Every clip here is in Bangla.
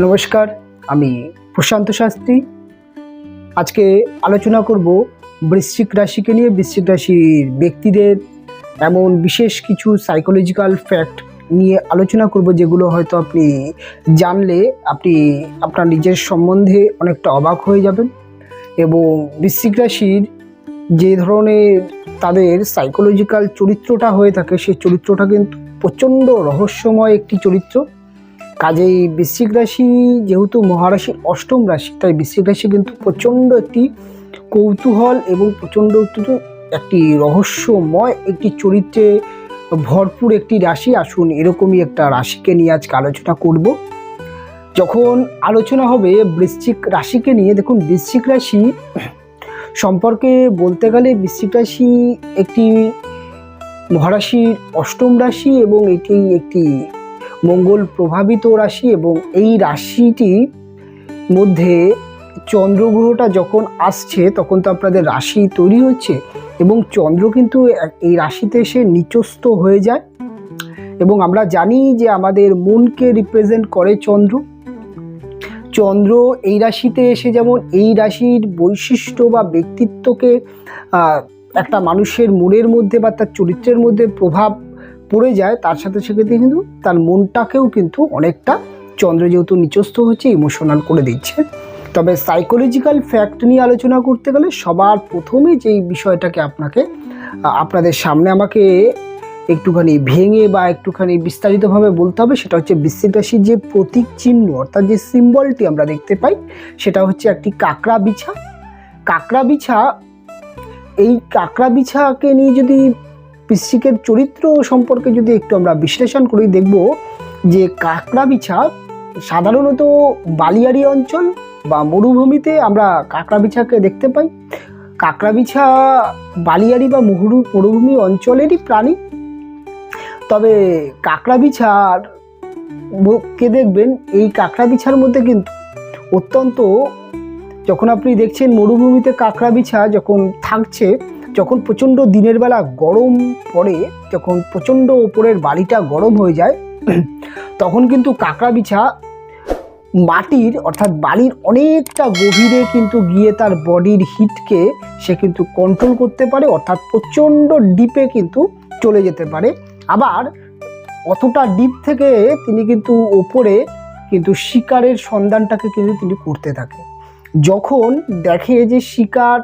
নমস্কার, আমি প্রশান্ত শাস্ত্রী। আজকে আলোচনা করব বৃশ্চিক রাশিকে নিয়ে। বৃশ্চিক রাশির ব্যক্তিদের এমন বিশেষ কিছু সাইকোলজিক্যাল ফ্যাক্ট নিয়ে আলোচনা করব, যেগুলো হয়তো আপনি জানলে আপনি আপনার নিজের সম্বন্ধে অনেকটা অবাক হয়ে যাবেন। এবং বৃশ্চিক রাশির যে ধরনের তাদের সাইকোলজিক্যাল চরিত্রটা হয়ে থাকে, সেই চরিত্রটা কিন্তু প্রচণ্ড রহস্যময় একটি চরিত্র। কাজেই বৃশ্চিক রাশি যেহেতু মহারাশির অষ্টম রাশি, তাই বৃশ্চিক রাশি কিন্তু প্রচণ্ড একটি কৌতূহল এবং প্রচণ্ড একটি রহস্যময় একটি চরিত্রে ভরপুর একটি রাশি। আসুন এরকমই একটা রাশিকে নিয়ে আজকে আলোচনা করব। যখন আলোচনা হবে বৃশ্চিক রাশিকে নিয়ে, দেখুন বৃশ্চিক রাশি সম্পর্কে বলতে গেলে বৃশ্চিক রাশি একটি মহারাশির অষ্টম রাশি এবং এটি একটি মঙ্গল প্রভাবিত রাশি। এবং এই রাশিটির মধ্যে চন্দ্রগ্রহটা যখন আসছে তখন তো আপনাদের রাশি তৈরি হচ্ছে, এবং চন্দ্র কিন্তু এই রাশিতে এসে নিচস্থ হয়ে যায়। এবং আমরা জানি যে আমাদের মনকে রিপ্রেজেন্ট করে চন্দ্র। চন্দ্র এই রাশিতে এসে যেমন এই রাশির বৈশিষ্ট্য বা ব্যক্তিত্বকে একটা মানুষের মনের মধ্যে বা তার চরিত্রের মধ্যে প্রভাব পড়ে যায়, তার সাথে সাথে কিন্তু তার মনটাকেও কিন্তু অনেকটা চন্দ্র যেহেতু নিচস্থ হচ্ছে ইমোশনাল করে দিচ্ছে। তবে সাইকোলজিক্যাল ফ্যাক্ট নিয়ে আলোচনা করতে গেলে সবার প্রথমে যেই বিষয়টাকে আপনাদের সামনে আমাকে একটুখানি ভেঙে বা একটুখানি বিস্তারিতভাবে বলতে হবে, সেটা হচ্ছে বৃশ্চিক রাশির যে প্রতীক চিহ্ন অর্থাৎ যে সিম্বলটি আমরা দেখতে পাই, সেটা হচ্ছে একটি কাঁকড়া বিছা। কাঁকড়া বিছা, এই কাঁকড়া বিছাকে নিয়ে যদি বৃশ্চিকের চরিত্র সম্পর্কে যদি একটু আমরা বিশ্লেষণ করি, দেখব যে কাঁকড়া বিছা সাধারণত বালিয়াড়ি অঞ্চল বা মরুভূমিতে আমরা কাঁকড়া বিছাকে দেখতে পাই। কাঁকড়া বিছা বালিয়াড়ি বা মরুভূমি অঞ্চলেরই প্রাণী। তবে কাঁকড়া বিছার কে দেখবেন, এই কাঁকড়া বিছার মধ্যে কিন্তু অত্যন্ত, যখন আপনি দেখছেন মরুভূমিতে কাঁকড়া বিছা যখন থাকছে, যখন প্রচণ্ড দিনের বেলা গরম পড়ে, যখন প্রচণ্ড ওপরের বালিটা গরম হয়ে যায়, তখন কিন্তু কাঁকড়া বিছা মাটির অর্থাৎ বালির অনেকটা গভীরে কিন্তু গিয়ে তার বডির হিটকে সে কিন্তু কন্ট্রোল করতে পারে, অর্থাৎ প্রচণ্ড ডিপে কিন্তু চলে যেতে পারে। আবার অতটা ডিপ থেকে তিনি কিন্তু ওপরে কিন্তু শিকারের সন্ধানটাকে কিন্তু তিনি করতে থাকে। যখন দেখে যে শিকার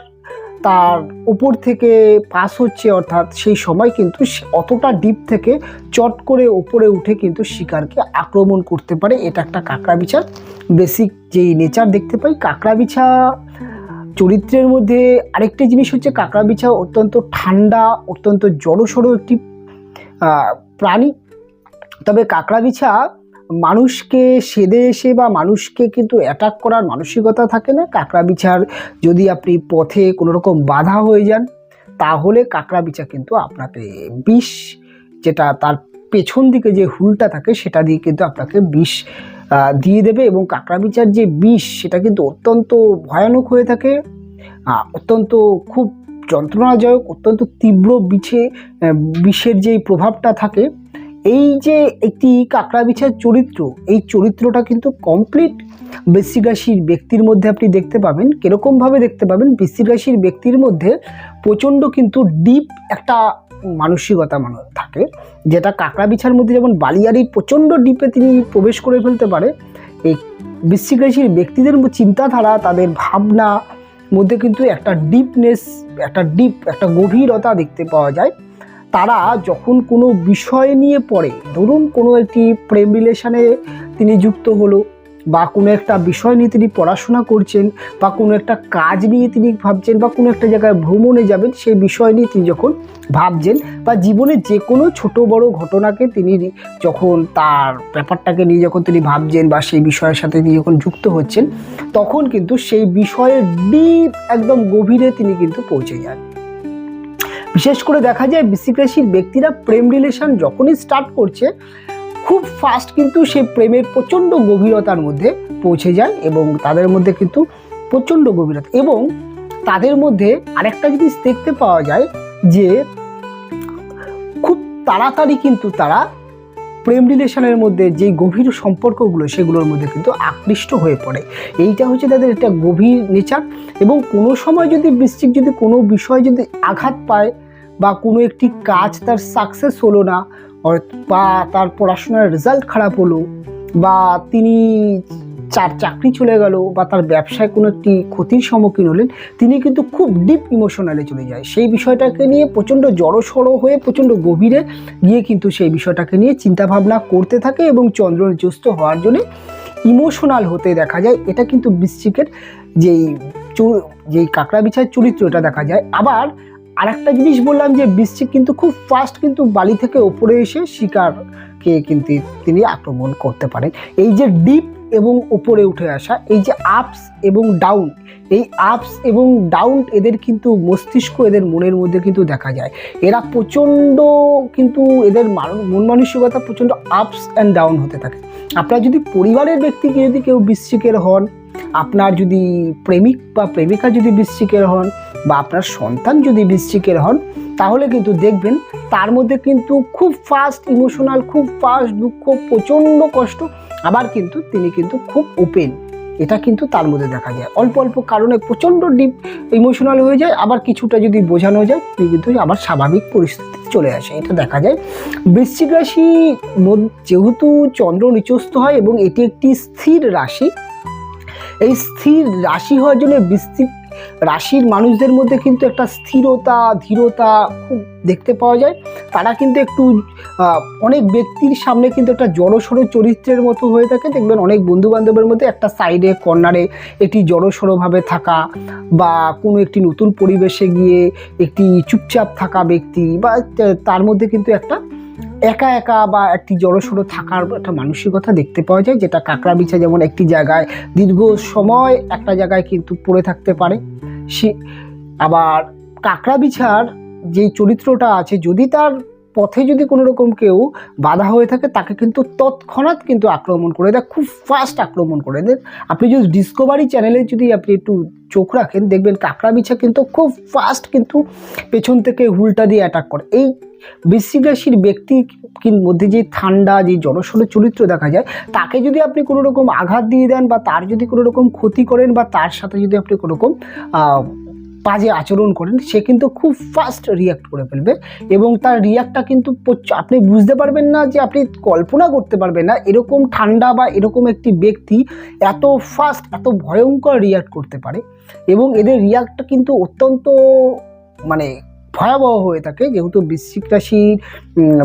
তার উপর থেকে পাস হচ্ছে, অর্থাৎ সেই সময় কিন্তু অতটা ডিপ থেকে চট করে ওপরে উঠে কিন্তু শিকারকে আক্রমণ করতে পারে। এটা একটা কাঁকড়া বিছার বেসিক যেই নেচার দেখতে পাই। কাঁকড়া বিছা চরিত্রের মধ্যে আরেকটি জিনিস হচ্ছে, কাঁকড়া বিছা অত্যন্ত ঠান্ডা, অত্যন্ত জড়সড় একটি প্রাণী। তবে কাঁকড়া বিছা মানুষকে সেদে এসে বা মানুষকে কিন্তু অ্যাটাক করার মানসিকতা থাকে না। কাঁকড়া বিছার যদি আপনি পথে কোনো রকম বাধা হয়ে যান, তাহলে কাঁকড়া বিছা কিন্তু আপনাকে বিষ, যেটা তার পেছন দিকে যে হুলটা থাকে সেটা দিয়ে কিন্তু আপনাকে বিষ দিয়ে দেবে। এবং কাঁকড়া বিছার যে বিষ সেটা কিন্তু অত্যন্ত ভয়ানক হয়ে থাকে, অত্যন্ত খুব যন্ত্রণাদায়ক, অত্যন্ত তীব্র বিষের যেই প্রভাবটা থাকে। এই যে একটি কাঁকড়া বিছার চরিত্র, এই চরিত্রটা কিন্তু কমপ্লিট বৃশ্চিক রাশির ব্যক্তির মধ্যে আপনি দেখতে পাবেন। কীরকমভাবে দেখতে পাবেন, বৃশ্চিক রাশির ব্যক্তির মধ্যে প্রচণ্ড কিন্তু ডিপ একটা মানসিকতা থাকে, যেটা কাঁকড়া বিছার মধ্যে যেমন বালিয়াড়ির প্রচণ্ড ডিপে তিনি প্রবেশ করে ফেলতে পারে। এই বৃশ্চিক রাশির ব্যক্তিদের চিন্তাধারা, তাদের ভাবনা মধ্যে কিন্তু একটা ডিপনেস, একটা গভীরতা দেখতে পাওয়া যায়। তারা যখন কোনো বিষয় নিয়ে পড়ে, ধরুন কোনো একটি প্রেম রিলেশনে তিনি যুক্ত হলো, বা কোনো একটা বিষয় নিয়ে তিনি পড়াশোনা করছেন, বা কোনো একটা কাজ নিয়ে তিনি ভাবছেন, বা কোনো একটা জায়গায় ভ্রমণে যাবেন, সেই বিষয় নিয়ে তিনি যখন ভাবছেন, বা জীবনে যে কোনো ছোট বড় ঘটনাকে তিনি যখন তার ব্যাপারটাকে নিয়ে যখন তিনি ভাবছেন বা সেই বিষয়ের সাথে তিনি যখন যুক্ত হচ্ছেন, তখন কিন্তু সেই বিষয়ের ডিপ একদম গভীরে তিনি কিন্তু পৌঁছে যান। বিশেষ করে দেখা যায় বৃশ্চিক রাশির ব্যক্তিরা প্রেম রিলেশন যখনই স্টার্ট করছে, খুব ফাস্ট কিন্তু সেই প্রেমের প্রচণ্ড গভীরতার মধ্যে পৌঁছে যায়, এবং তাদের মধ্যে কিন্তু প্রচণ্ড গভীরতা। এবং তাদের মধ্যে আরেকটা জিনিস দেখতে পাওয়া যায় যে খুব তাড়াতাড়ি কিন্তু তারা প্রেম রিলেশনের মধ্যে যে গভীর সম্পর্কগুলো সেগুলোর মধ্যে কিন্তু আকৃষ্ট হয়ে পড়ে। এইটা হচ্ছে তাদের একটা গভীর নেচার। এবং কোনো সময় যদি বৃশ্চিক যদি কোনো বিষয় যদি আঘাত পায় বা কোনো একটি কাজ তার সাকসেস হলো না, বা তার পড়াশোনার রেজাল্ট খারাপ হলো, বা তিনি চাকরি চলে গেল, বা তার ব্যবসায় কোনো একটি ক্ষতির সম্মুখীন হলেন, তিনি কিন্তু খুব ডিপ ইমোশনালে চলে যায়। সেই বিষয়টাকে নিয়ে প্রচণ্ড জড়সড় হয়ে প্রচণ্ড গভীরে গিয়ে কিন্তু সেই বিষয়টাকে নিয়ে চিন্তাভাবনা করতে থাকে এবং চন্দ্র নিচস্থ হওয়ার জন্য ইমোশনাল হতে দেখা যায়। এটা কিন্তু বৃশ্চিকের যেই কাঁকড়া বিছার চরিত্র এটা দেখা যায়। আবার আরেকটা জিনিস বললাম যে বৃশ্চিক কিন্তু খুব ফাস্ট কিন্তু বালি থেকে ওপরে এসে শিকারকে কিন্তু তিনি আক্রমণ করতে পারেন। এই যে ডিপ এবং উপরে উঠে আসা, এই যে আপস এবং ডাউন, এই আপস এবং ডাউন এদের কিন্তু মস্তিষ্ক, এদের মনের মধ্যে কিন্তু দেখা যায়। এরা প্রচণ্ড কিন্তু এদের মন মানসিকতা প্রচণ্ড আপস অ্যান্ড ডাউন হতে থাকে। আপনার যদি পরিবারের ব্যক্তি যদি কেউ বৃশ্চিকের হন, আপনার যদি প্রেমিক বা প্রেমিকা যদি বৃশ্চিকের হন, বা আপনার সন্তান যদি বৃশ্চিকের হন, তাহলে কিন্তু দেখবেন তার মধ্যে কিন্তু খুব ফাস্ট ইমোশনাল, খুব ফাস্ট দুঃখ, প্রচণ্ড কষ্ট, আবার কিন্তু তিনি কিন্তু খুব ওপেন, এটা কিন্তু তার মধ্যে দেখা যায়। অল্প অল্প কারণে প্রচণ্ড ডিপ ইমোশনাল হয়ে যায়, আবার কিছুটা যদি বোঝানো যায় তিনি কিন্তু আবার স্বাভাবিক পরিস্থিতি চলে আসে, এটা দেখা যায়। বৃশ্চিক রাশি যেহেতু চন্দ্র নিচস্থ হয় এবং এটি একটি স্থির রাশি, এই স্থির রাশি হওয়ার জন্য বৃশ্চিক রাশির মানুষদের মধ্যে কিন্তু একটা স্থিরতা, ধীরতা খুব দেখতে পাওয়া যায়। তারা কিন্তু একটু অনেক ব্যক্তির সামনে কিন্তু একটা জড়সড় চরিত্রের মতো হয়ে থাকে। দেখবেন অনেক বন্ধুবান্ধবের মধ্যে একটা সাইডে কর্নারে একটি জড়সড়ভাবে থাকা, বা কোনো একটি নতুন পরিবেশে গিয়ে একটি চুপচাপ থাকা ব্যক্তি, বা তার মধ্যে কিন্তু একটা একা একা বা একটি জড়সড় থাকার একটা মানসিকতা দেখতে পাওয়া যায়, যেটা কাঁকড়া বিছা যেমন একটি জায়গায় দীর্ঘ সময় একটা জায়গায় কিন্তু পড়ে থাকতে পারে। সে আবার কাঁকড়া বিছার যেই চরিত্রটা আছে, যদি তার পথে যদি কোনো রকম কেউ বাধা হয়ে থাকে, তাকে কিন্তু তৎক্ষণাৎ কিন্তু আক্রমণ করে দেয়, খুব ফাস্ট আক্রমণ করে দেয়। আপনি যদি ডিসকভারি চ্যানেলে যদি আপনি একটু চোখ রাখেন, দেখবেন কাঁকড়া বিছা কিন্তু খুব ফাস্ট কিন্তু পেছন থেকে হুলটা দিয়ে অ্যাটাক করে। এই বৃশ্চিক রাশির ব্যক্তির মধ্যে যে ঠান্ডা, যে জড়সড় চরিত্র দেখা যায়, তাকে যদি আপনি কোনো রকম আঘাত দিয়ে দেন, বা তার যদি কোনো রকম ক্ষতি করেন, বা তার সাথে যদি আপনি কোনো রকম বাজে আচরণ করেন, সে কিন্তু খুব ফাস্ট রিয়াক্ট করে ফেলবে। এবং তার রিয়াক্টটা কিন্তু আপনি বুঝতে পারবেন না, যে আপনি কল্পনা করতে পারবেন না এরকম ঠান্ডা বা এরকম একটি ব্যক্তি এত ফাস্ট, এত ভয়ঙ্কর রিয়াক্ট করতে পারে। এবং এদের রিয়াক্টটা কিন্তু অত্যন্ত মানে ভয়াবহ হয়ে থাকে, যেহেতু বৃশ্চিক রাশির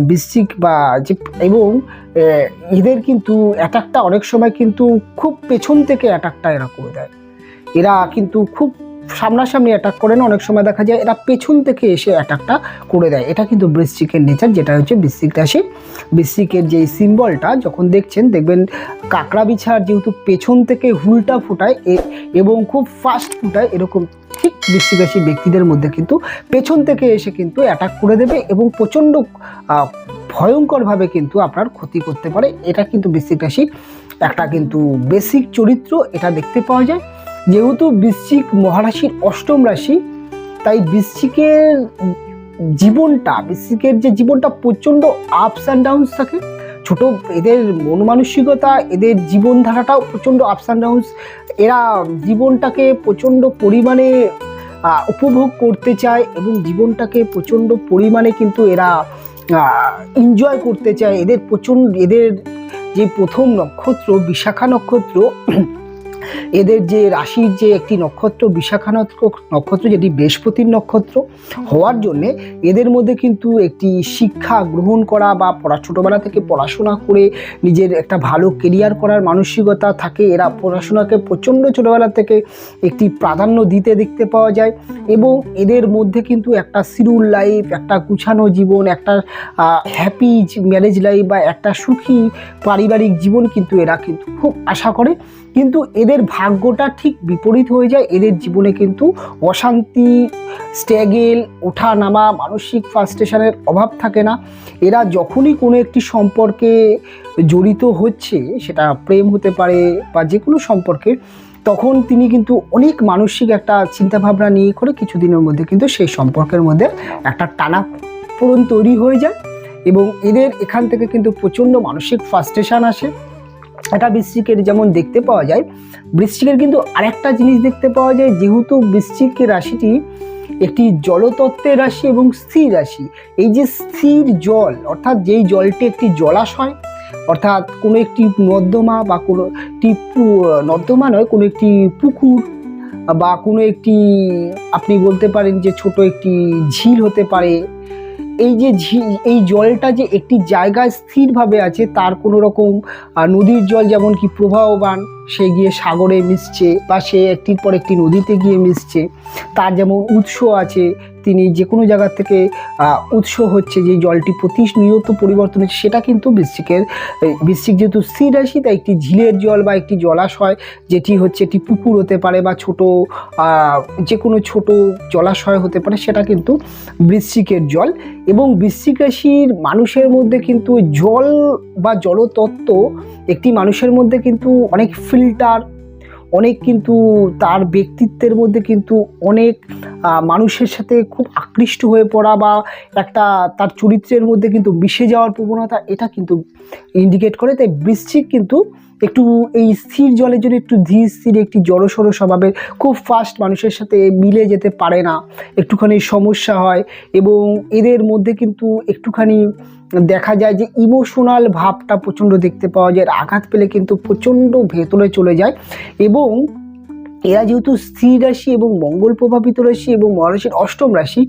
বৃশ্চিক বা যে, এবং এদের কিন্তু অ্যাটাকটা অনেক সময় কিন্তু খুব পেছন থেকে অ্যাটাকটা এরা করে দেয়। এরা কিন্তু খুব সামনাসামনি অ্যাটাক করে না, অনেক সময় দেখা যায় এরা পেছন থেকে এসে অ্যাটাকটা করে দেয়। এটা কিন্তু বৃশ্চিকের নেচার, যেটা হচ্ছে বৃশ্চিক রাশি। বৃশ্চিকের যে সিম্বলটা যখন দেখছেন, দেখবেন কাঁকড়া বিছার যেহেতু পেছন থেকে হুলটা ফোটায় এবং খুব ফাস্ট ফোটায়, এরকম ঠিক বৃশ্চিক রাশির ব্যক্তিদের মধ্যে কিন্তু পেছন থেকে এসে কিন্তু অ্যাটাক করে দেবে এবং প্রচণ্ড ভয়ঙ্করভাবে কিন্তু আপনার ক্ষতি করতে পারে। এটা কিন্তু বৃশ্চিক রাশির একটা কিন্তু বেসিক চরিত্র, এটা দেখতে পাওয়া যায়। যেহেতু বৃশ্চিক মহারাশির অষ্টম রাশি, তাই বৃশ্চিকের যে জীবনটা প্রচণ্ড আপস অ্যান্ড ডাউনস থাকে। ছোট এদের মন মানসিকতা, এদের জীবনধারাটাও প্রচণ্ড আপস অ্যান্ড ডাউনস। এরা জীবনটাকে প্রচণ্ড পরিমাণে উপভোগ করতে চায় এবং জীবনটাকে প্রচণ্ড পরিমাণে কিন্তু এরা এনজয় করতে চায়। এদের যে প্রথম নক্ষত্র বিশাখা নক্ষত্র, এদের যে রাশির যে একটি নক্ষত্র বিশাখা নক্ষত্র, যেটি বৃহস্পতির নক্ষত্র হওয়ার জন্যে এদের মধ্যে কিন্তু একটি শিক্ষা গ্রহণ করা বা ছোটোবেলা থেকে পড়াশোনা করে নিজের একটা ভালো কেরিয়ার করার মানসিকতা থাকে। এরা পড়াশোনাকে প্রচণ্ড ছোটোবেলা থেকে একটি প্রাধান্য দিতে দেখতে পাওয়া যায়। এবং এদের মধ্যে কিন্তু একটা শিডিউল লাইফ, একটা গুছানো জীবন, একটা হ্যাপি ম্যারেজ লাইফ বা একটা সুখী পারিবারিক জীবন কিন্তু এরা কিন্তু খুব আশা করে। কিন্তু এদের ভাগ্যটা ঠিক বিপরীত হয়ে যায়। এদের জীবনে কিন্তু অশান্তি, স্ট্রাগল, ওঠা নামা, মানসিক ফ্রাস্ট্রেশনের অভাব থাকে না। এরা যখনই কোনো একটি সম্পর্কে জড়িত হচ্ছে, সেটা প্রেম হতে পারে বা যে কোনো সম্পর্কে, তখন তিনি কিন্তু অনেক মানসিক একটা চিন্তাভাবনা নিয়ে করে কিছুদিনের মধ্যে কিন্তু সেই সম্পর্কের মধ্যে একটা টানাপোড়েন তৈরি হয়ে যায়। এবং এদের এখান থেকে কিন্তু প্রচণ্ড মানসিক ফ্রাস্ট্রেশন আসে। এটা বৃশ্চিকের যেমন দেখতে পাওয়া যায়। বৃশ্চিকের কিন্তু আরেকটা জিনিস দেখতে পাওয়া যায়, যেহেতু বৃশ্চিকের রাশিটি একটি জলতত্ত্বের রাশি এবং স্থির রাশি। এই যে স্থির জল, অর্থাৎ যেই জলটি একটি জলাশয়, অর্থাৎ কোনো একটি নর্দমা বা কোনো একটি নর্দমা নয়, কোনো একটি পুকুর বা কোনো একটি আপনি বলতে পারেন যে ছোট একটি ঝিল হতে পারে। এই যে এই জলটা যে একটি জায়গায় স্থিরভাবে আছে, তার কোনো রকম নদীর জল যেমন কি প্রবাহমান, সে গিয়ে সাগরে মিশছে বা সে একটির পর একটি নদীতে গিয়ে মিশছে, তার যেমন উৎস আছে, তিনি যে কোনো জায়গা থেকে উৎস হচ্ছে, যে জলটি প্রতিনিয়ত পরিবর্তন হচ্ছে, সেটা কিন্তু বৃশ্চিক যেহেতু স্থির রাশি, তাই একটি ঝিলের জল বা একটি জলাশয়, যেটি হচ্ছে একটি পুকুর হতে পারে বা ছোট যে কোনো ছোট জলাশয় হতে পারে, সেটা কিন্তু বৃশ্চিকের জল। এবং বৃশ্চিক রাশির মানুষের মধ্যে কিন্তু জল বা জলতত্ত্ব একটি মানুষের মধ্যে কিন্তু অনেক ফিল্টার, অনেক কিন্তু তার ব্যক্তিত্বের মধ্যে কিন্তু অনেক মানুষের সাথে খুব আকৃষ্ট হয়ে পড়া বা একটা তার চরিত্রের মধ্যে কিন্তু মিশে যাওয়ার প্রবণতা, এটা কিন্তু ইন্ডিকেট করে। তাই বৃশ্চিক কিন্তু একটু এই স্থির জলের জন্য একটু ধীর স্থির, একটি জড়সড় স্বভাবের, খুব ফাস্ট মানুষের সাথে মিলে যেতে পারে না, একটুখানি সমস্যা হয়। এবং এদের মধ্যে কিন্তু একটুখানি দেখা যায় যে ইমোশনাল ভাবটা প্রচণ্ড দেখতে পাওয়া যায়, আঘাত পেলে কিন্তু প্রচণ্ড ভেতরে চলে যায়। এবং এরা যেহেতু স্থির রাশি এবং মঙ্গল প্রভাবিত রাশি এবং মহারাশির অষ্টম রাশি,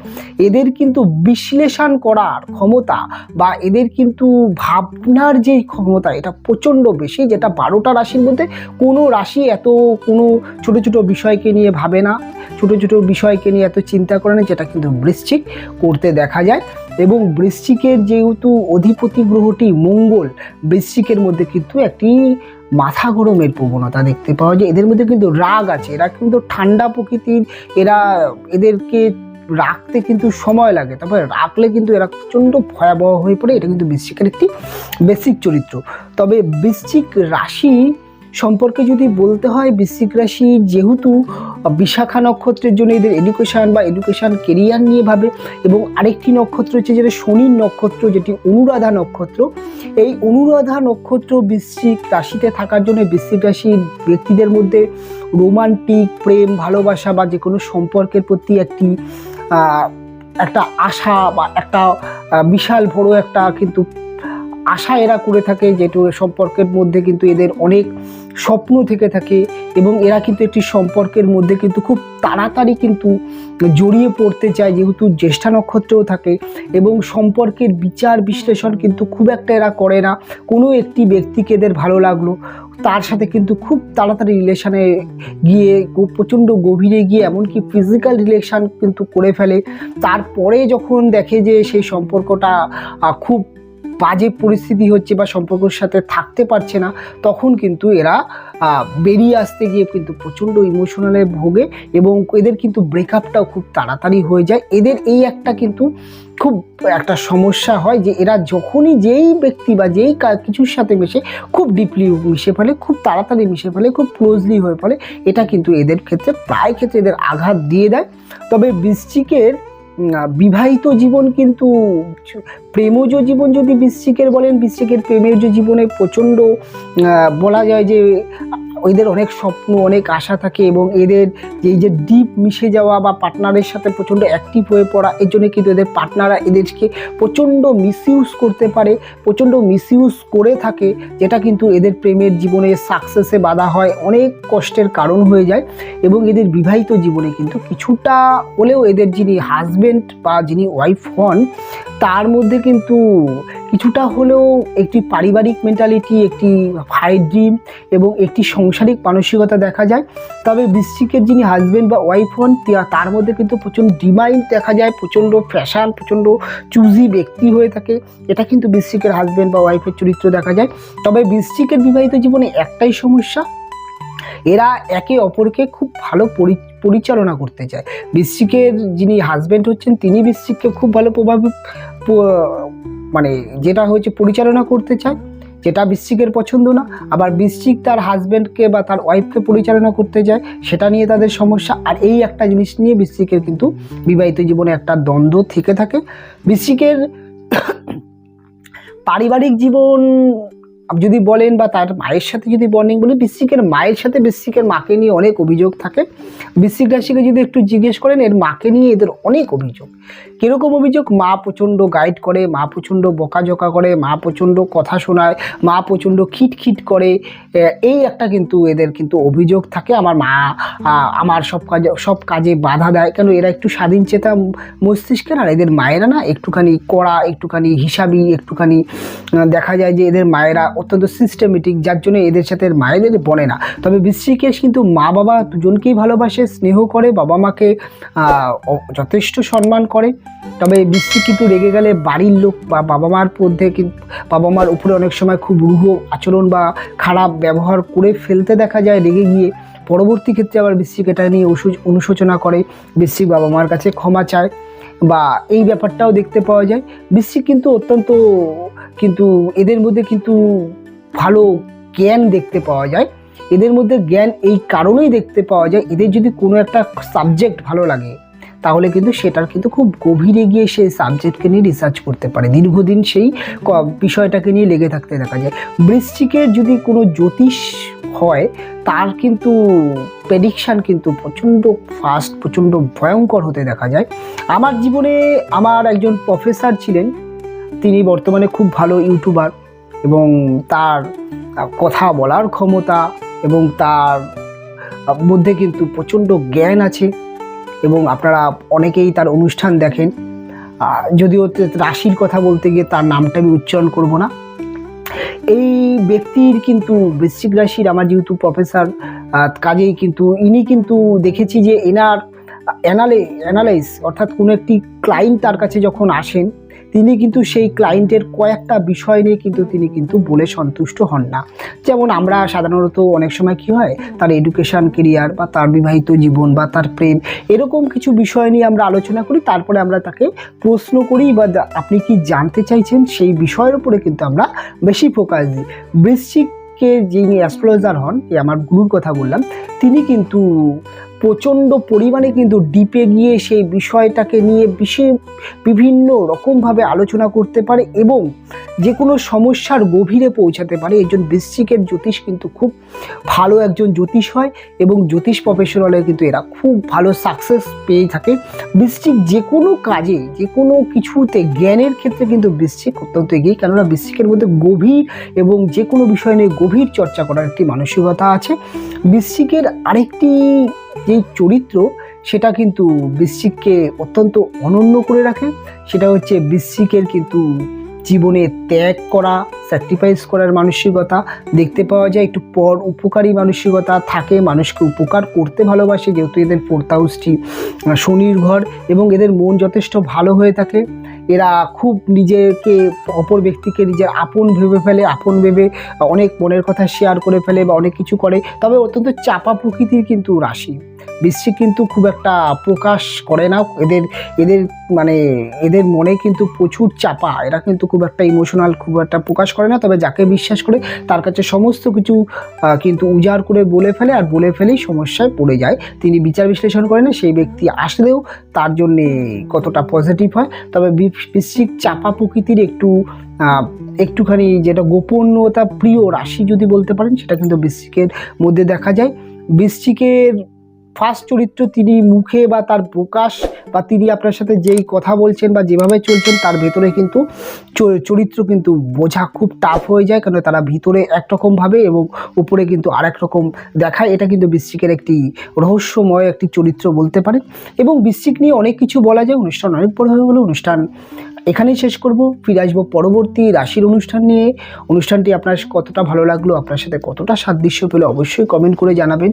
এদের কিন্তু বিশ্লেষণ করার ক্ষমতা বা এদের কিন্তু ভাবনার যে ক্ষমতা, এটা প্রচণ্ড বেশি, যেটা 12টা রাশির মধ্যে কোনো রাশি এত কোনো ছোট ছোট বিষয়কে নিয়ে ভাবে না, ছোট ছোট বিষয়কে নিয়ে এত চিন্তা করে না, যেটা কিন্তু বৃশ্চিক করতে দেখা যায়। এবং বৃশ্চিকের যেহেতু অধিপতি গ্রহটি মঙ্গল, বৃশ্চিকের মধ্যে কিন্তু একটি মাথা গরমের প্রবণতা দেখতে পাওয়া যায়। এদের মধ্যে কিন্তু রাগ আছে, এরা কিন্তু ঠান্ডা প্রকৃতির, এদেরকে রাখতে কিন্তু সময় লাগে, তারপরে রাখলে কিন্তু এরা প্রচণ্ড ভয়াবহ হয়ে পড়ে। এটা কিন্তু বৃশ্চিকের একটি বেসিক চরিত্র। তবে বৃশ্চিক রাশি সম্পর্কে যদি বলতে হয়, বৃশ্চিক রাশি যেহেতু বিশাখা নক্ষত্রের জন্য এদের এডুকেশন কেরিয়ার নিয়ে ভাবে, এবং আরেকটি নক্ষত্র হচ্ছে যেটা শনির নক্ষত্র, যেটি অনুরাধা নক্ষত্র। এই অনুরাধা নক্ষত্র বৃশ্চিক রাশিতে থাকার জন্য বৃশ্চিক রাশির ব্যক্তিদের মধ্যে রোমান্টিক প্রেম, ভালোবাসা বা যে কোনো সম্পর্কের প্রতি একটা আশা বা একটা বিশাল বড় একটা কিন্তু আশা এরা করে থাকে, যেটু সম্পর্কের মধ্যে কিন্তু এদের অনেক স্বপ্ন থেকে থাকে। এবং এরা কিন্তু একটি সম্পর্কের মধ্যে কিন্তু খুব তাড়াতাড়ি কিন্তু জড়িয়ে পড়তে চায়, যেহেতু জ্যেষ্ঠা নক্ষত্রেও থাকে। এবং সম্পর্কের বিচার বিশ্লেষণ কিন্তু খুব একটা এরা করে না। কোনো একটি ব্যক্তিকে এদের ভালো লাগলো, তার সাথে কিন্তু খুব তাড়াতাড়ি রিলেশানে গিয়ে প্রচণ্ড গভীরে গিয়ে এমনকি ফিজিক্যাল রিলেশান কিন্তু করে ফেলে। তারপরে যখন দেখে যে সেই সম্পর্কটা খুব বাজে পরিস্থিতি হচ্ছে বা সম্পর্কের সাথে থাকতে পারছে না, তখন কিন্তু এরা বেরিয়ে আসতে গিয়ে কিন্তু প্রচণ্ড ইমোশনালে ভোগে এবং এদের কিন্তু ব্রেকআপটাও খুব তাড়াতাড়ি হয়ে যায়। এদের এই একটা কিন্তু খুব একটা সমস্যা হয় যে এরা যখনই যেই ব্যক্তি বা যেই কিছুর সাথে মেশে খুব ডিপলি মিশে ফেলে, খুব তাড়াতাড়ি মিশে ফেলে, খুব ক্লোজলি হয়ে ফেলে। এটা কিন্তু এদের ক্ষেত্রে প্রায় ক্ষেত্রে এদের আঘাত দিয়ে দেয়। তবে বৃশ্চিকের বিবাহিত জীবন কিন্তু প্রেমজ জীবন যদি বৃশ্চিকের বলেন, বৃশ্চিকের প্রেমেজ জীবনে প্রচণ্ড বলা যায় যে এদের অনেক স্বপ্ন, অনেক আশা থাকে এবং এদের এই যে ডিপ মিশে যাওয়া বা পার্টনারের সাথে প্রচণ্ড অ্যাক্টিভ হয়ে পড়া, এর জন্য কিন্তু এদের পার্টনাররা এদেরকে প্রচণ্ড মিসইউজ করতে পারে, প্রচণ্ড মিসইউজ করে থাকে, যেটা কিন্তু এদের প্রেমের জীবনে সাকসেসে বাধা হয়, অনেক কষ্টের কারণ হয়ে যায়। এবং এদের বিবাহিত জীবনে কিন্তু কিছুটা হলেও এদের যিনি হাজব্যান্ড বা যিনি ওয়াইফ হন, তার মধ্যে কিন্তু কিছুটা হলেও একটি পারিবারিক মেন্টালিটি, একটি হাই ড্রিম এবং একটি সাংসারিক মানসিকতা দেখা যায়। তবে বৃশ্চিকের যিনি হাজব্যান্ড বা ওয়াইফ হন, তার মধ্যে কিন্তু প্রচণ্ড ডিমান্ড দেখা যায়, প্রচণ্ড ফ্যাশন, প্রচণ্ড চুজি ব্যক্তি হয়ে থাকে। এটা কিন্তু বৃশ্চিকের হাজব্যান্ড বা ওয়াইফের চরিত্র দেখা যায়। তবে বৃশ্চিকের বিবাহিত জীবনে একটাই সমস্যা, এরা একে অপরকে খুব ভালো পরিচালনা করতে চায়। বৃশ্চিকের যিনি হাজব্যান্ড হচ্ছেন, তিনি বৃশ্চিককে খুব ভালো মানে যেটা হচ্ছে পরিচালনা করতে চায়, যেটা বৃশ্চিকের পছন্দ না। আবার বৃশ্চিক তার হাজব্যান্ডকে বা তার ওয়াইফকে পরিচালনা করতে যায়, সেটা নিয়ে তাদের সমস্যা। আর এই একটা জিনিস নিয়ে বৃশ্চিকের কিন্তু বিবাহিত জীবনে একটা দ্বন্দ্ব থেকে থাকে। বৃশ্চিকের পারিবারিক জীবন যদি বলেন বা তার মায়ের সাথে যদি বন্ডিং বলি, বৃশ্চিকের মায়ের সাথে বৃশ্চিকের মাকে নিয়ে অনেক অভিযোগ থাকে। বৃশ্চিক রাশিকে যদি একটু জিজ্ঞেস করেন এর মাকে নিয়ে এদের অনেক অভিযোগ। কীরকম অভিযোগ? মা প্রচণ্ড গাইড করে, মা প্রচণ্ড বকাঝকা করে, মা প্রচণ্ড কথা শোনায়, মা প্রচণ্ড খিটখিট করে, এই একটা কিন্তু এদের কিন্তু অভিযোগ থাকে। আমার মা আমার সব কাজে বাধা দেয়। কেন? এরা একটু স্বাধীন চেতা মস্তিষ্কের, আর এদের মায়েরা না একটুখানি কড়া, একটুখানি হিসাবি, একটুখানি দেখা যায় যে এদের মায়েরা অত্যন্ত সিস্টেমেটিক, যার জন্য এদের সাথে মায়েদের বনে না। তবে বৃশ্চিকের কিন্তু মা বাবা দুজনকেই ভালোবাসে, স্নেহ করে, বাবা মাকে যথেষ্ট সম্মান করে। তবে বৃশ্চিক কিন্তু রেগে গেলে বাড়ির লোক বা বাবা মার মধ্যে কিন্তু বাবা মার উপরে অনেক সময় খুব রূঢ় আচরণ বা খারাপ ব্যবহার করে ফেলতে দেখা যায় রেগে গিয়ে। পরবর্তী ক্ষেত্রে আবার বৃশ্চিক এটা নিয়ে অনুশোচনা করে, বৃশ্চিক বাবা মার কাছে ক্ষমা চায়, বা এই ব্যাপারটাও দেখতে পাওয়া যায়। বৃশ্চিক কিন্তু অত্যন্ত কিন্তু এদের মধ্যে কিন্তু ভালো জ্ঞান দেখতে পাওয়া যায়। এদের মধ্যে জ্ঞান এই কারণেই দেখতে পাওয়া যায়, এদের যদি কোনো একটা সাবজেক্ট ভালো লাগে তাহলে কিন্তু সেটার কিন্তু খুব গভীরে গিয়ে সেই সাবজেক্টকে নিয়ে রিসার্চ করতে পারে, দীর্ঘদিন সেই বিষয়টাকে নিয়ে লেগে থাকতে দেখা যায়। বৃশ্চিকের যদি কোনো জ্যোতিষ হয় তার কিন্তু প্রেডিকশান কিন্তু প্রচণ্ড ফাস্ট, প্রচণ্ড ভয়ঙ্কর হতে দেখা যায়। আমার জীবনে আমার একজন প্রফেসর ছিলেন, তিনি বর্তমানে খুব ভালো ইউটিউবার, এবং তার কথা বলার ক্ষমতা এবং তার মধ্যে কিন্তু প্রচণ্ড জ্ঞান আছে, এবং আপনারা অনেকেই তার অনুষ্ঠান দেখেন। যদিও রাশির কথা বলতে গিয়ে তার নামটা আমি উচ্চারণ করব না। এই ব্যক্তির কিন্তু বৃশ্চিক রাশির, আমার যেহেতু প্রফেসর কাজেই কিন্তু ইনি কিন্তু দেখেছি যে এনার অ্যানালাইজ অর্থাৎ কোনো একটি ক্লায়েন্ট তার কাছে যখন আসেন, তিনি কিন্তু সেই ক্লায়েন্টের কয়েকটা বিষয় নিয়ে কিন্তু তিনি কিন্তু বলে সন্তুষ্ট হন না। যেমন আমরা সাধারণত অনেক সময় কি হয়, তার এডুকেশান কেরিয়ার বা তার বিবাহিত জীবন বা তার প্রেম, এরকম কিছু বিষয় নিয়ে আমরা আলোচনা করি, তারপরে আমরা তাকে প্রশ্ন করি বা আপনি কি জানতে চাইছেন সেই বিষয়ের উপরে কিন্তু আমরা বেশি ফোকাস দিই। বৃশ্চিকের যিনি অ্যাস্ট্রোলজার হন, আমার গুরুর কথা বললাম, তিনি কিন্তু প্রচণ্ড পরিমাণে কিন্তু ডিপে গিয়ে সেই বিষয়টাকে নিয়ে বিভিন্ন রকমভাবে আলোচনা করতে পারে এবং যে কোনো সমস্যার গভীরে পৌঁছাতে পারে। একজন বৃশ্চিকের জ্যোতিষ কিন্তু খুব ভালো একজন জ্যোতিষ হয়, এবং জ্যোতিষ প্রফেশনালে কিন্তু এরা খুব ভালো সাকসেস পেয়ে থাকে। বৃশ্চিক যে কোনো কাজে, যে কোনো কিছুতে, জ্ঞানের ক্ষেত্রে কিন্তু বৃশ্চিক অত্যন্ত এগিয়ে, কেননা বৃশ্চিকের মধ্যে গভীর এবং যে কোনো বিষয় নিয়ে গভীর চর্চা করার একটি মানসিকতা আছে। বৃশ্চিকের আরেকটি যেই চরিত্র, সেটা কিন্তু বৃশ্চিককে অত্যন্ত অনন্য করে রাখে, সেটা হচ্ছে বৃশ্চিকের কিন্তু জীবনে ত্যাগ করা, স্যাক্রিফাইস করার মানসিকতা দেখতে পাওয়া যায়। একটু উপকারী মানসিকতা থাকে, মানুষকে উপকার করতে ভালোবাসে, যেহেতু এদের ফোর্থ হাউসটি শনির ঘর, এবং এদের মন যথেষ্ট ভালো হয়ে থাকে। এরা খুব নিজেকে, অপর ব্যক্তিকে নিজের আপন ভেবে ফেলে, আপন ভেবে অনেক মনের কথা শেয়ার করে ফেলে বা অনেক কিছু করে। তবে অত্যন্ত চাপা প্রকৃতির কিন্তু রাশি। বৃশ্চিক কিন্তু খুব একটা প্রকাশ করে না, এদের মনে কিন্তু প্রচুর চাপা, এরা কিন্তু খুব একটা ইমোশনাল খুব একটা প্রকাশ করে না। তবে যাকে বিশ্বাস করে তার কাছে সমস্ত কিছু কিন্তু উজাড় করে বলে ফেলে, আর বলে ফেলেই সমস্যায় পড়ে যায়। তিনি বিচার বিশ্লেষণ করে না সেই ব্যক্তি আসলেও তার জন্যে কতটা পজিটিভ হয়। তবে বৃশ্চিক চাপা প্রকৃতির একটুখানি যেটা গোপনীয়তা প্রিয় রাশি যদি বলতে পারেন, সেটা কিন্তু বৃশ্চিকের মধ্যে দেখা যায়। বৃশ্চিকের ফার্স্ট চরিত্র, তিনি মুখে বা তার প্রকাশ বা তিনি আপনার সাথে যেই কথা বলছেন বা যেভাবে চলছেন তার ভেতরে কিন্তু চরিত্র কিন্তু বোঝা খুব টাফ হয়ে যায়, কারণ তারা ভিতরে একরকমভাবে এবং উপরে কিন্তু আরেক রকম দেখায়। এটা কিন্তু বৃশ্চিকের একটি রহস্যময় একটি চরিত্র বলতে পারেন। এবং বৃশ্চিক নিয়ে অনেক কিছু বলা যায়, অনুষ্ঠান অনেক বড় হয়ে গেলো, অনুষ্ঠান এখানেই শেষ করব। ফিরে আসবো পরবর্তী রাশির অনুষ্ঠান নিয়ে। অনুষ্ঠানটি আপনার কতটা ভালো লাগলো, আপনার সাথে কতটা সাদৃশ্য পেলো অবশ্যই কমেন্ট করে জানাবেন,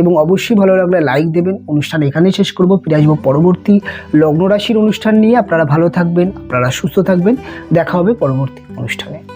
এবং অবশ্যই ভালো লাগলে লাইক দেবেন। অনুষ্ঠান এখানেই শেষ করব। ফিরে আসবো পরবর্তী লগ্ন রাশির অনুষ্ঠান নিয়ে। আপনারা ভালো থাকবেন, আপনারা সুস্থ থাকবেন। দেখা হবে পরবর্তী অনুষ্ঠানে।